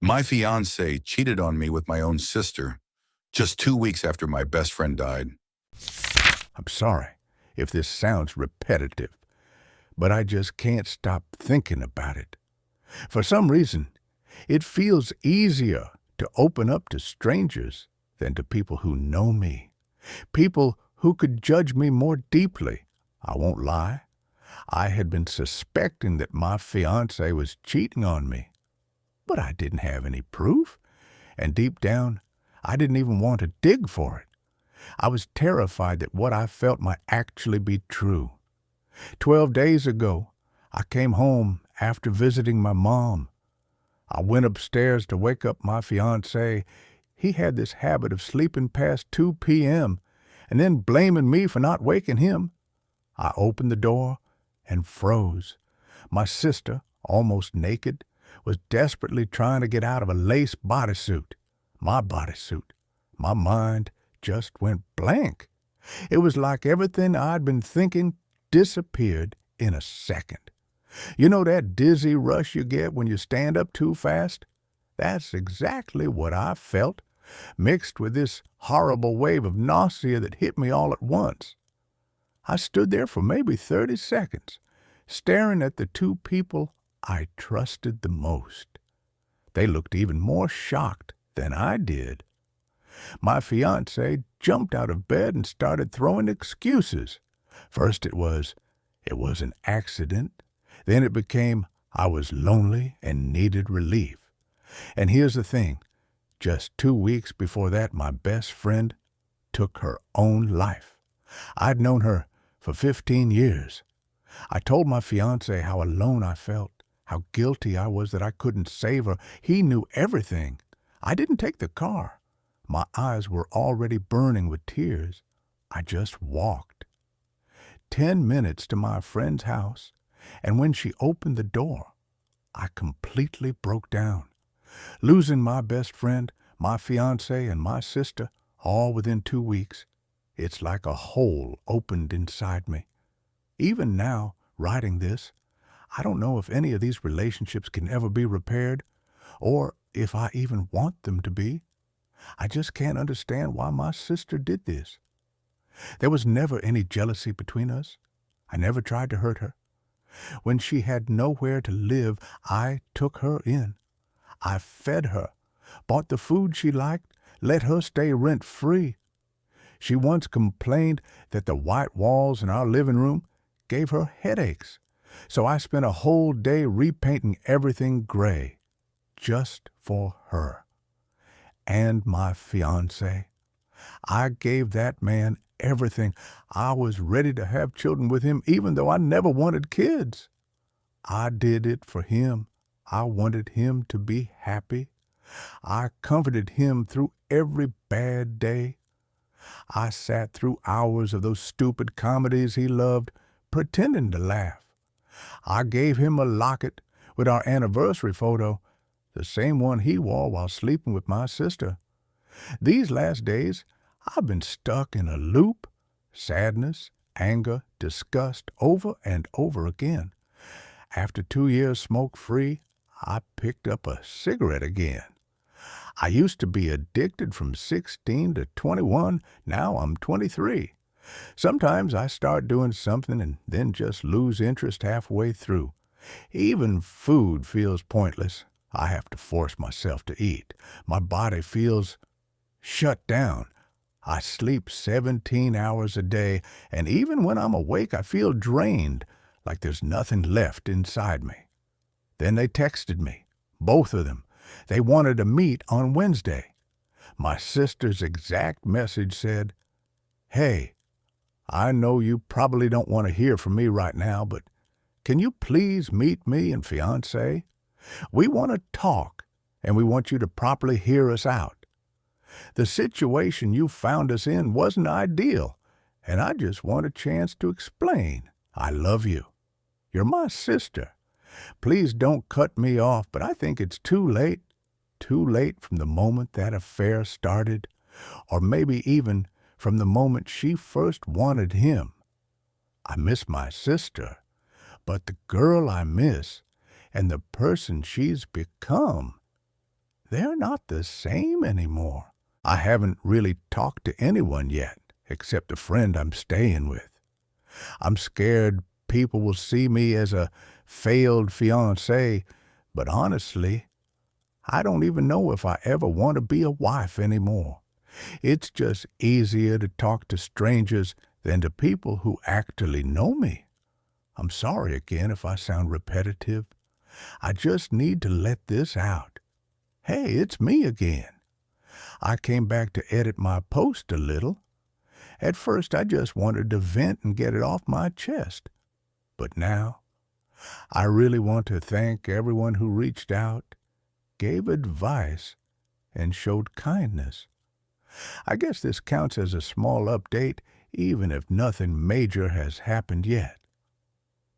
My fiancé cheated on me with my own sister just 2 weeks after my best friend died. I'm sorry if this sounds repetitive, but I just can't stop thinking about it. For some reason, it feels easier to open up to strangers than to people who know me, people who could judge me more deeply. I won't lie. I had been suspecting that my fiancé was cheating on me, but I didn't have any proof, and deep down, I didn't even want to dig for it. I was terrified that what I felt might actually be true. 12 days ago, I came home after visiting my mom. I went upstairs to wake up my fiancé. He had this habit of sleeping past 2 p.m. and then blaming me for not waking him. I opened the door and froze. My sister, almost naked, was desperately trying to get out of a lace bodysuit. My bodysuit. My mind just went blank. It was like everything I'd been thinking disappeared in a second. You know that dizzy rush you get when you stand up too fast? That's exactly what I felt, mixed with this horrible wave of nausea that hit me all at once. I stood there for maybe 30 seconds, staring at the two people I trusted the most. They looked even more shocked than I did. My fiancé jumped out of bed and started throwing excuses. First it was an accident. Then it became I was lonely and needed relief. And here's the thing. Just 2 weeks before that, my best friend took her own life. I'd known her for 15 years. I told my fiancé how alone I felt, how guilty I was that I couldn't save her. He knew everything. I didn't take the car. My eyes were already burning with tears. I just walked. 10 minutes to my friend's house, and when she opened the door, I completely broke down. Losing my best friend, my fiancé, and my sister, all within 2 weeks, it's like a hole opened inside me. Even now, writing this, I don't know if any of these relationships can ever be repaired, or if I even want them to be. I just can't understand why my sister did this. There was never any jealousy between us. I never tried to hurt her. When she had nowhere to live, I took her in. I fed her, bought the food she liked, let her stay rent-free. She once complained that the white walls in our living room gave her headaches, so I spent a whole day repainting everything gray, just for her. And my fiancé. I gave that man everything. I was ready to have children with him even though I never wanted kids. I did it for him. I wanted him to be happy. I comforted him through every bad day. I sat through hours of those stupid comedies he loved, pretending to laugh. I gave him a locket with our anniversary photo, the same one he wore while sleeping with my sister. These last days, I've been stuck in a loop, sadness, anger, disgust, over and over again. After 2 years smoke-free, I picked up a cigarette again. I used to be addicted from 16 to 21, now I'm 23. Sometimes I start doing something and then just lose interest halfway through. Even food feels pointless. I have to force myself to eat. My body feels shut down. I sleep 17 hours a day, and even when I'm awake, I feel drained, like there's nothing left inside me. Then they texted me, both of them. They wanted to meet on Wednesday. My sister's exact message said, "Hey, I know you probably don't want to hear from me right now, but can you please meet me and fiancé? We want to talk, and we want you to properly hear us out. The situation you found us in wasn't ideal, and I just want a chance to explain. I love you. You're my sister. Please don't cut me off, but I think it's too late. Too late from the moment that affair started, or maybe even from the moment she first wanted him. I miss my sister, but the girl I miss and the person she's become, they're not the same anymore. I haven't really talked to anyone yet, except a friend I'm staying with. I'm scared people will see me as a failed fiancé, but honestly, I don't even know if I ever want to be a wife anymore. It's just easier to talk to strangers than to people who actually know me. I'm sorry again if I sound repetitive. I just need to let this out. Hey, it's me again. I came back to edit my post a little. At first, I just wanted to vent and get it off my chest. But now, I really want to thank everyone who reached out, gave advice, and showed kindness. I guess this counts as a small update, even if nothing major has happened yet.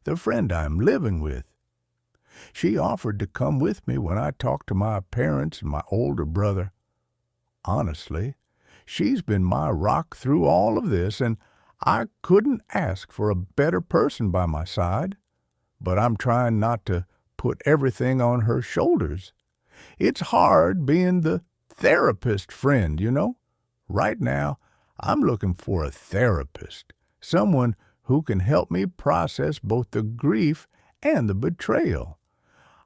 The friend I'm living with, she offered to come with me when I talked to my parents and my older brother. Honestly, she's been my rock through all of this, and I couldn't ask for a better person by my side. But I'm trying not to put everything on her shoulders. It's hard being the therapist friend, you know? Right now, I'm looking for a therapist, someone who can help me process both the grief and the betrayal.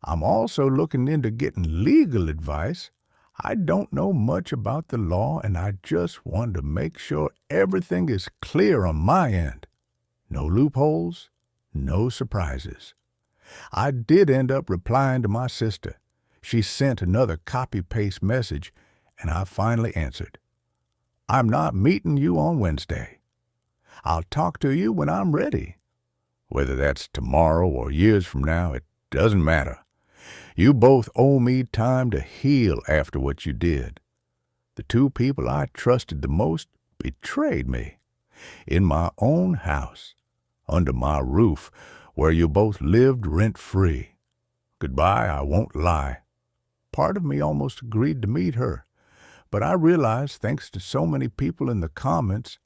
I'm also looking into getting legal advice. I don't know much about the law, and I just want to make sure everything is clear on my end. No loopholes, no surprises. I did end up replying to my sister. She sent another copy-paste message, and I finally answered. I'm not meeting you on Wednesday. I'll talk to you when I'm ready. Whether that's tomorrow or years from now, it doesn't matter. You both owe me time to heal after what you did. The two people I trusted the most betrayed me. In my own house, under my roof, where you both lived rent-free. Goodbye, I won't lie. Part of me almost agreed to meet her, but I realized, thanks to so many people in the comments,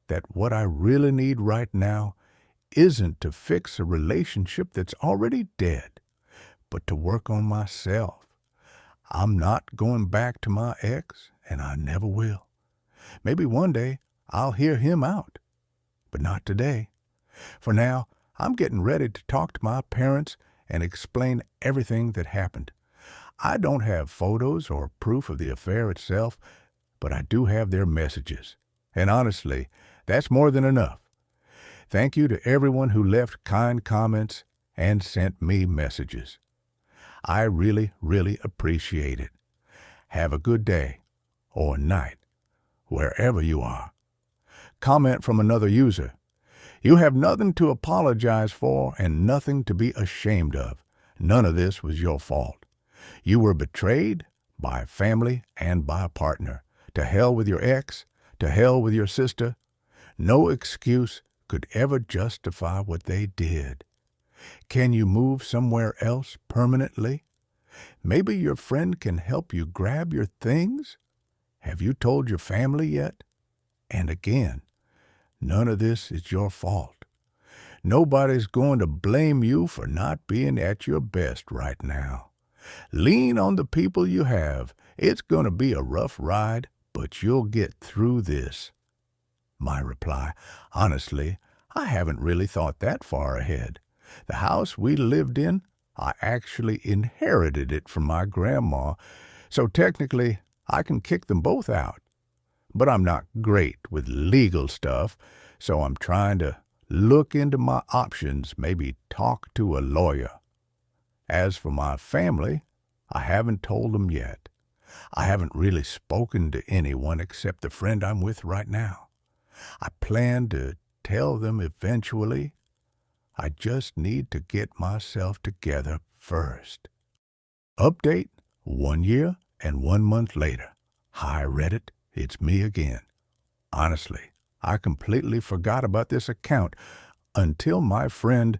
that what I really need right now isn't to fix a relationship that's already dead, but to work on myself. I'm not going back to my ex, and I never will. Maybe one day I'll hear him out, but not today. For now, I'm getting ready to talk to my parents and explain everything that happened. I don't have photos or proof of the affair itself, but I do have their messages. And honestly, that's more than enough. Thank you to everyone who left kind comments and sent me messages. I really, really appreciate it. Have a good day or night, wherever you are. Comment from another user. You have nothing to apologize for and nothing to be ashamed of. None of this was your fault. You were betrayed by family and by a partner. To hell with your ex, to hell with your sister. No excuse could ever justify what they did. Can you move somewhere else permanently? Maybe your friend can help you grab your things? Have you told your family yet? And again, none of this is your fault. Nobody's going to blame you for not being at your best right now. Lean on the people you have. It's going to be a rough ride, but you'll get through this. My reply, honestly, I haven't really thought that far ahead. The house we lived in, I actually inherited it from my grandma, so technically I can kick them both out. But I'm not great with legal stuff, so I'm trying to look into my options, maybe talk to a lawyer. As for my family, I haven't told them yet. I haven't really spoken to anyone except the friend I'm with right now. I plan to tell them eventually. I just need to get myself together first. Update 1 year and 1 month later. Hi Reddit, it's me again. Honestly, I completely forgot about this account until my friend,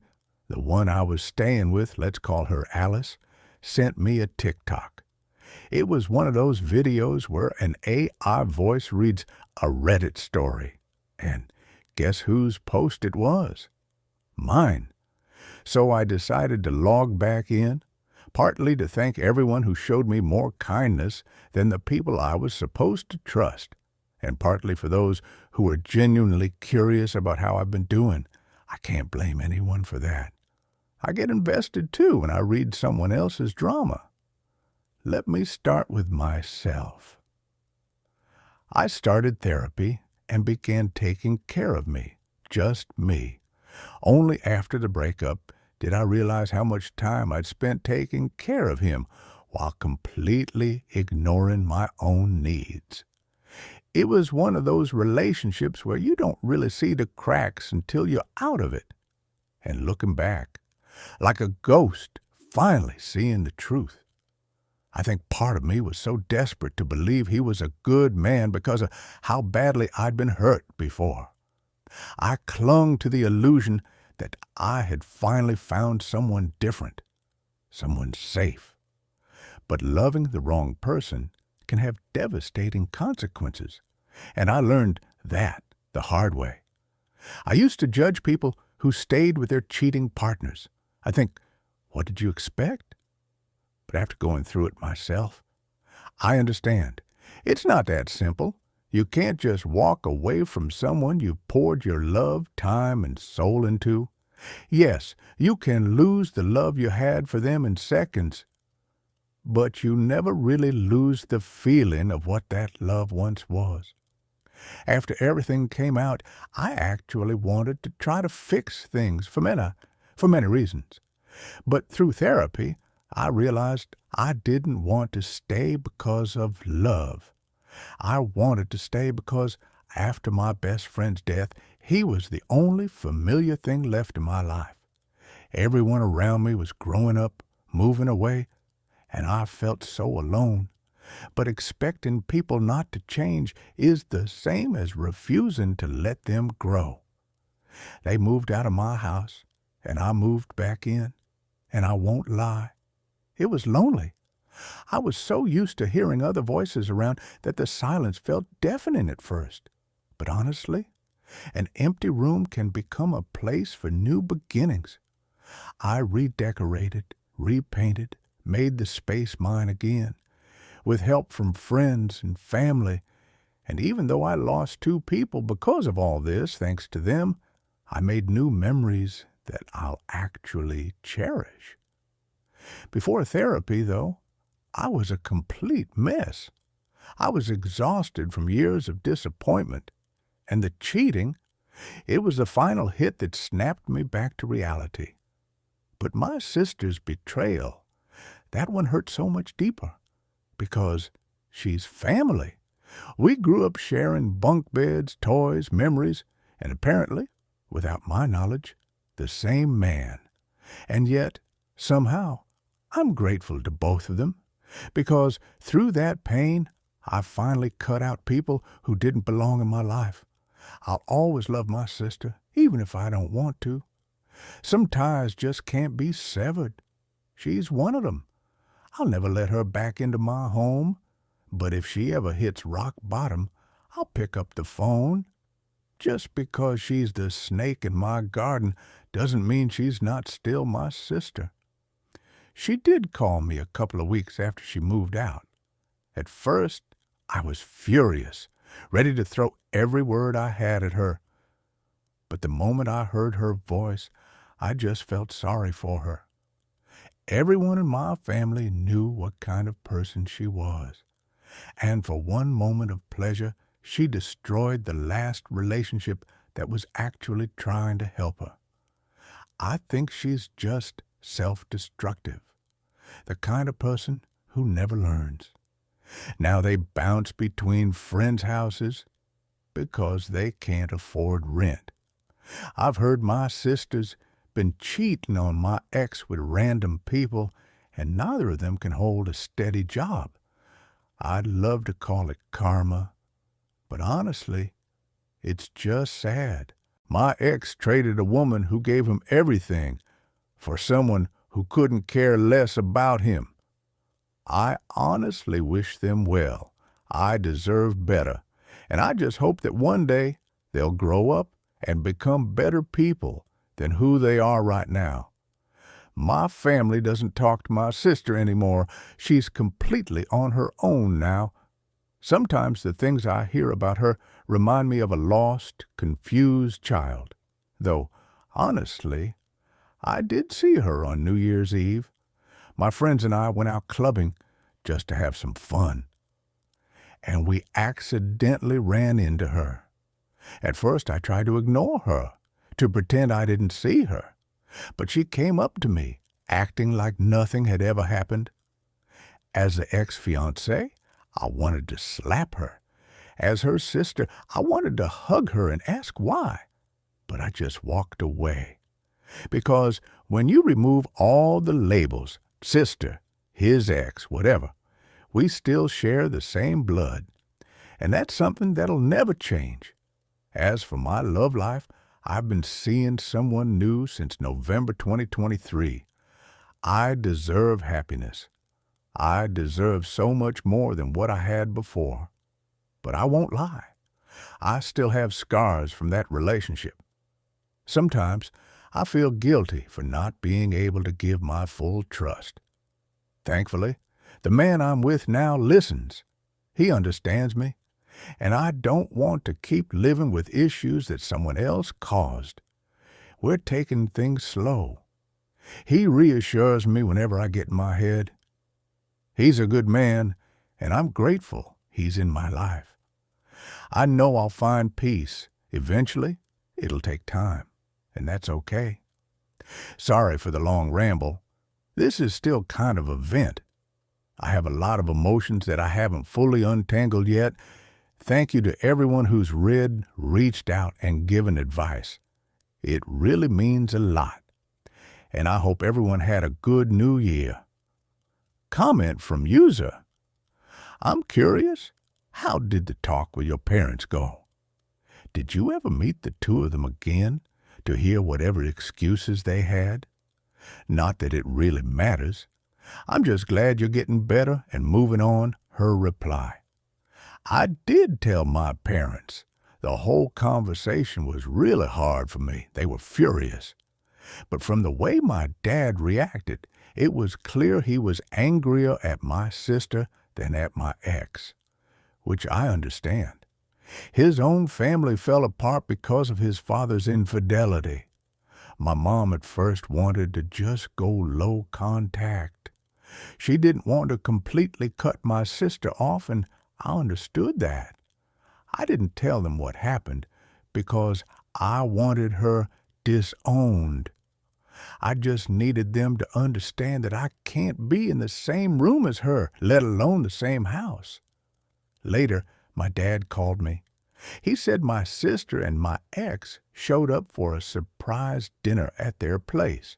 the one I was staying with, let's call her Alice, sent me a TikTok. It was one of those videos where an AI voice reads a Reddit story. And guess whose post it was? Mine. So I decided to log back in, partly to thank everyone who showed me more kindness than the people I was supposed to trust, and partly for those who were genuinely curious about how I've been doing. I can't blame anyone for that. I get invested, too, when I read someone else's drama. Let me start with myself. I started therapy and began taking care of me, just me. Only after the breakup did I realize how much time I'd spent taking care of him while completely ignoring my own needs. It was one of those relationships where you don't really see the cracks until you're out of it. And looking back, like a ghost finally seeing the truth. I think part of me was so desperate to believe he was a good man because of how badly I'd been hurt before. I clung to the illusion that I had finally found someone different, someone safe. But loving the wrong person can have devastating consequences, and I learned that the hard way. I used to judge people who stayed with their cheating partners. I think, what did you expect? But after going through it myself, I understand. It's not that simple. You can't just walk away from someone you poured your love, time, and soul into. Yes, you can lose the love you had for them in seconds, but you never really lose the feeling of what that love once was. After everything came out, I actually wanted to try to fix things for many reasons. But through therapy, I realized I didn't want to stay because of love. I wanted to stay because after my best friend's death, he was the only familiar thing left in my life. Everyone around me was growing up, moving away, and I felt so alone. But expecting people not to change is the same as refusing to let them grow. They moved out of my house, and I moved back in, and I won't lie. It was lonely. I was so used to hearing other voices around that the silence felt deafening at first. But honestly, an empty room can become a place for new beginnings. I redecorated, repainted, made the space mine again, with help from friends and family. And even though I lost 2 people because of all this, thanks to them, I made new memories that I'll actually cherish. Before therapy, though, I was a complete mess. I was exhausted from years of disappointment. And the cheating, it was the final hit that snapped me back to reality. But my sister's betrayal, that one hurt so much deeper, because she's family. We grew up sharing bunk beds, toys, memories, and apparently, without my knowledge, the same man. And yet, somehow, I'm grateful to both of them, because through that pain, I finally cut out people who didn't belong in my life. I'll always love my sister, even if I don't want to. Some ties just can't be severed. She's one of them. I'll never let her back into my home, but if she ever hits rock bottom, I'll pick up the phone. Just because she's the snake in my garden doesn't mean she's not still my sister. She did call me a couple of weeks after she moved out. At first, I was furious, ready to throw every word I had at her. But the moment I heard her voice, I just felt sorry for her. Everyone in my family knew what kind of person she was. And for one moment of pleasure, she destroyed the last relationship that was actually trying to help her. I think she's just self-destructive, the kind of person who never learns. Now they bounce between friends' houses because they can't afford rent. I've heard my sister's been cheating on my ex with random people, and neither of them can hold a steady job. I'd love to call it karma, but honestly, it's just sad. My ex traded a woman who gave him everything for someone who couldn't care less about him. I honestly wish them well. I deserve better, and I just hope that one day they'll grow up and become better people than who they are right now. My family doesn't talk to my sister anymore. She's completely on her own now. Sometimes the things I hear about her remind me of a lost, confused child. Though, honestly, I did see her on New Year's Eve. My friends and I went out clubbing just to have some fun, and we accidentally ran into her. At first I tried to ignore her, to pretend I didn't see her, but she came up to me, acting like nothing had ever happened. As the ex-fiancé, I wanted to slap her. As her sister, I wanted to hug her and ask why, but I just walked away. Because when you remove all the labels, sister, his ex, whatever, we still share the same blood. And that's something that'll never change. As for my love life, I've been seeing someone new since November 2023. I deserve happiness. I deserve so much more than what I had before. But I won't lie. I still have scars from that relationship. Sometimes I feel guilty for not being able to give my full trust. Thankfully, the man I'm with now listens. He understands me, and I don't want to keep living with issues that someone else caused. We're taking things slow. He reassures me whenever I get in my head. He's a good man, and I'm grateful he's in my life. I know I'll find peace. Eventually, it'll take time, and that's okay. Sorry for the long ramble. This is still kind of a vent. I have a lot of emotions that I haven't fully untangled yet. Thank you to everyone who's read, reached out, and given advice. It really means a lot. And I hope everyone had a good new year. Comment from user. I'm curious, how did the talk with your parents go? Did you ever meet the two of them again to hear whatever excuses they had? Not that it really matters. I'm just glad you're getting better and moving on, her reply. I did tell my parents. The whole conversation was really hard for me. They were furious. But from the way my dad reacted, it was clear he was angrier at my sister than at my ex, which I understand. His own family fell apart because of his father's infidelity. My mom at first wanted to just go low contact. She didn't want to completely cut my sister off, and I understood that. I didn't tell them what happened because I wanted her disowned. I just needed them to understand that I can't be in the same room as her, let alone the same house. Later, my dad called me. He said my sister and my ex showed up for a surprise dinner at their place,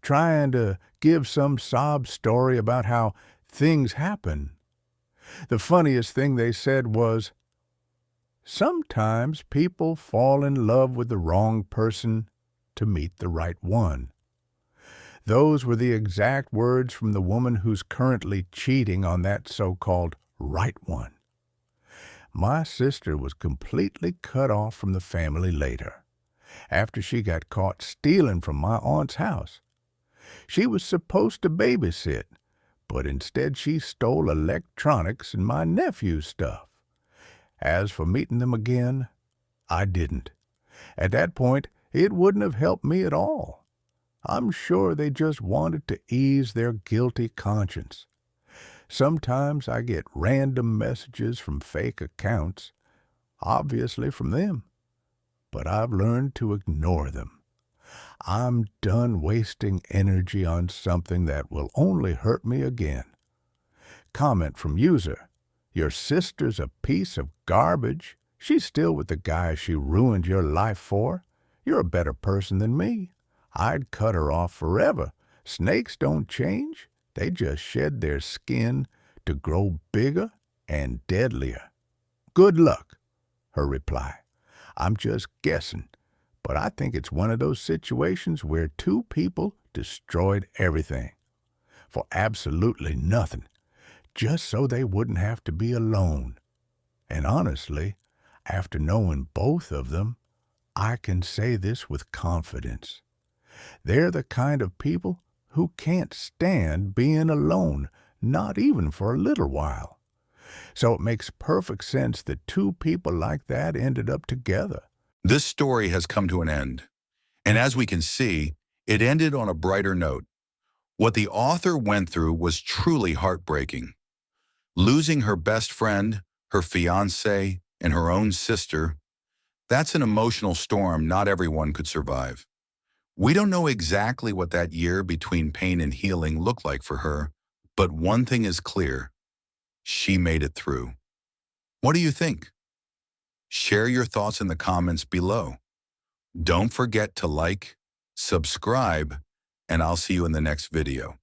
trying to give some sob story about how things happen. The funniest thing they said was, "Sometimes people fall in love with the wrong person to meet the right one." Those were the exact words from the woman who's currently cheating on that so-called right one. My sister was completely cut off from the family later, after she got caught stealing from my aunt's house. She was supposed to babysit, but instead she stole electronics and my nephew's stuff. As for meeting them again, I didn't. At that point, it wouldn't have helped me at all. I'm sure they just wanted to ease their guilty conscience. Sometimes I get random messages from fake accounts, obviously from them, but I've learned to ignore them. I'm done wasting energy on something that will only hurt me again. Comment from user. Your sister's a piece of garbage. She's still with the guy she ruined your life for. You're a better person than me. I'd cut her off forever. Snakes don't change. They just shed their skin to grow bigger and deadlier. Good luck, her reply. I'm just guessing, but I think it's one of those situations where two people destroyed everything for absolutely nothing, just so they wouldn't have to be alone. And honestly, after knowing both of them, I can say this with confidence. They're the kind of people who can't stand being alone, not even for a little while. So it makes perfect sense that two people like that ended up together. This story has come to an end. And as we can see, it ended on a brighter note. What the author went through was truly heartbreaking. Losing her best friend, her fiancé, and her own sister, that's an emotional storm not everyone could survive. We don't know exactly what that year between pain and healing looked like for her, but one thing is clear: she made it through. What do you think? Share your thoughts in the comments below. Don't forget to like, subscribe, and I'll see you in the next video.